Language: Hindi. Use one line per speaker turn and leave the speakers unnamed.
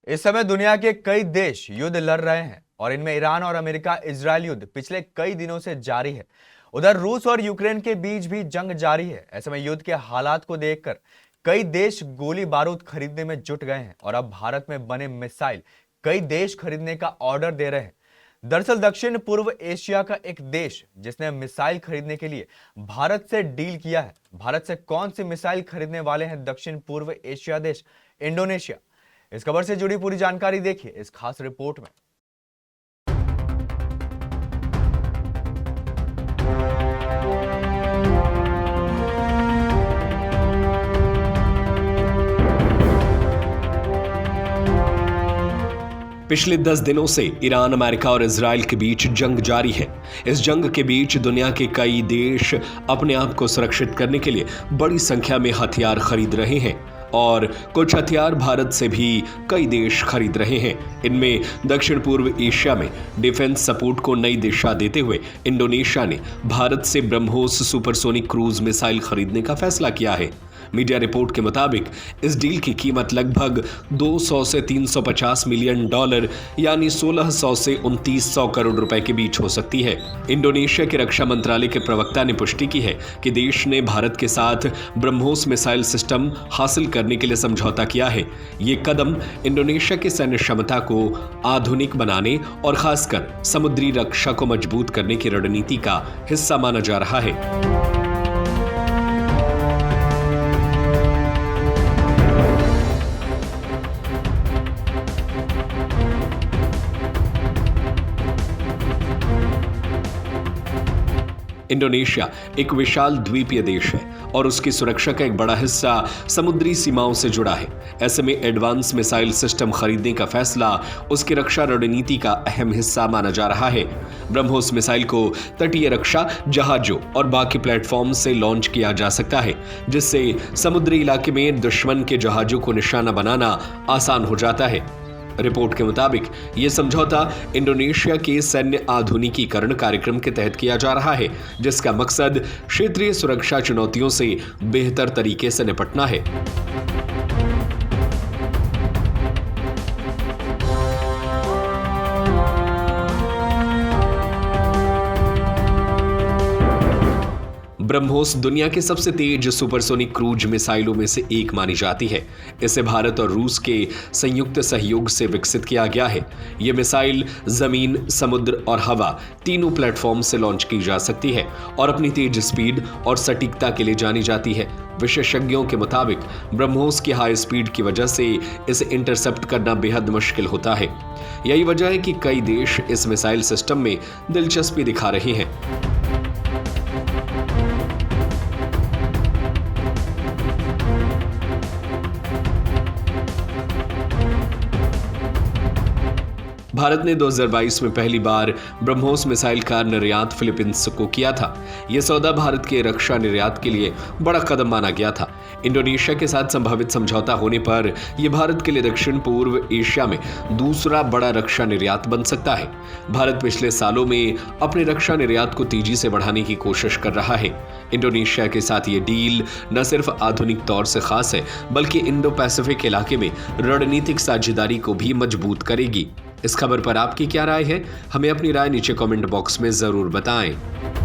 इस समय दुनिया के कई देश युद्ध लड़ रहे हैं और इनमें ईरान और अमेरिका इजरायल युद्ध पिछले कई दिनों से जारी है। उधर रूस और यूक्रेन के बीच भी जंग जारी है। ऐसे में युद्ध के हालात को देखकर कई देश गोली बारूद खरीदने में जुट गए हैं और अब भारत में बने मिसाइल कई देश खरीदने का ऑर्डर दे रहे हैं। दरअसल दक्षिण पूर्व एशिया का एक देश जिसने मिसाइल खरीदने के लिए भारत से डील किया है। भारत से कौन सी मिसाइल खरीदने वाले हैं दक्षिण पूर्व एशिया देश इंडोनेशिया। इस खबर से जुड़ी पूरी जानकारी देखिए इस खास रिपोर्ट में।
पिछले 10 दिनों से ईरान, अमेरिका और इजराइल के बीच जंग जारी है। इस जंग के बीच दुनिया के कई देश अपने आप को सुरक्षित करने के लिए बड़ी संख्या में हथियार खरीद रहे हैं और कुछ हथियार भारत से भी कई देश खरीद रहे हैं। इनमें दक्षिण पूर्व एशिया में डिफेंस सपोर्ट को नई दिशा देते हुए इंडोनेशिया ने भारत से ब्रह्मोस सुपरसोनिक क्रूज मिसाइल खरीदने का फैसला किया है। मीडिया रिपोर्ट के मुताबिक इस डील की कीमत लगभग 200 से 350 मिलियन डॉलर यानी 1600 से 2900 करोड़ रुपए के बीच हो सकती है। इंडोनेशिया के रक्षा मंत्रालय के प्रवक्ता ने पुष्टि की है कि देश ने भारत के साथ ब्रह्मोस मिसाइल सिस्टम हासिल करने के लिए समझौता किया है। ये कदम इंडोनेशिया की सैन्य क्षमता को आधुनिक बनाने और खासकर समुद्री रक्षा को मजबूत करने की रणनीति का हिस्सा माना जा रहा है। इंडोनेशिया एक विशाल द्वीपीय देश है और उसकी सुरक्षा का एक बड़ा हिस्सा समुद्री सीमाओं से जुड़ा है। ऐसे में एडवांस मिसाइल सिस्टम खरीदने का फैसला उसकी रक्षा रणनीति का अहम हिस्सा माना जा रहा है। ब्रह्मोस मिसाइल को तटीय रक्षा, जहाजों और बाकी प्लेटफॉर्म से लॉन्च किया जा सकता है, जिससे समुद्री इलाके में दुश्मन के जहाजों को निशाना बनाना आसान हो जाता है। रिपोर्ट के मुताबिक यह समझौता इंडोनेशिया के सैन्य आधुनिकीकरण कार्यक्रम के तहत किया जा रहा है, जिसका मकसद क्षेत्रीय सुरक्षा चुनौतियों से बेहतर तरीके से निपटना है। ब्रह्मोस दुनिया के सबसे तेज सुपरसोनिक क्रूज मिसाइलों में से एक मानी जाती है। इसे भारत और रूस के संयुक्त सहयोग से विकसित किया गया है। यह मिसाइल जमीन, समुद्र और हवा तीनों प्लेटफॉर्म से लॉन्च की जा सकती है और अपनी तेज स्पीड और सटीकता के लिए जानी जाती है। विशेषज्ञों के मुताबिक ब्रह्मोस की हाई स्पीड की वजह से इसे इंटरसेप्ट करना बेहद मुश्किल होता है। यही वजह है कि कई देश इस मिसाइल सिस्टम में दिलचस्पी दिखा रहे हैं। भारत ने 2022 में पहली बार ब्रह्मोस मिसाइल का निर्यात फिलीपींस को किया था। यह सौदा भारत के रक्षा निर्यात के लिए बड़ा कदम माना गया था। इंडोनेशिया के साथ संभावित समझौता होने पर यह भारत के लिए दक्षिण पूर्व एशिया में दूसरा बड़ा रक्षा निर्यात बन सकता है। भारत पिछले सालों में अपने रक्षा निर्यात को तेजी से बढ़ाने की कोशिश कर रहा है। इंडोनेशिया के साथ ये डील न सिर्फ आधुनिक तौर से खास है, बल्कि इंडो पैसिफिक इलाके में रणनीतिक साझेदारी को भी मजबूत करेगी। इस खबर पर आपकी क्या राय है? हमें अपनी राय नीचे कमेंट बॉक्स में जरूर बताएं।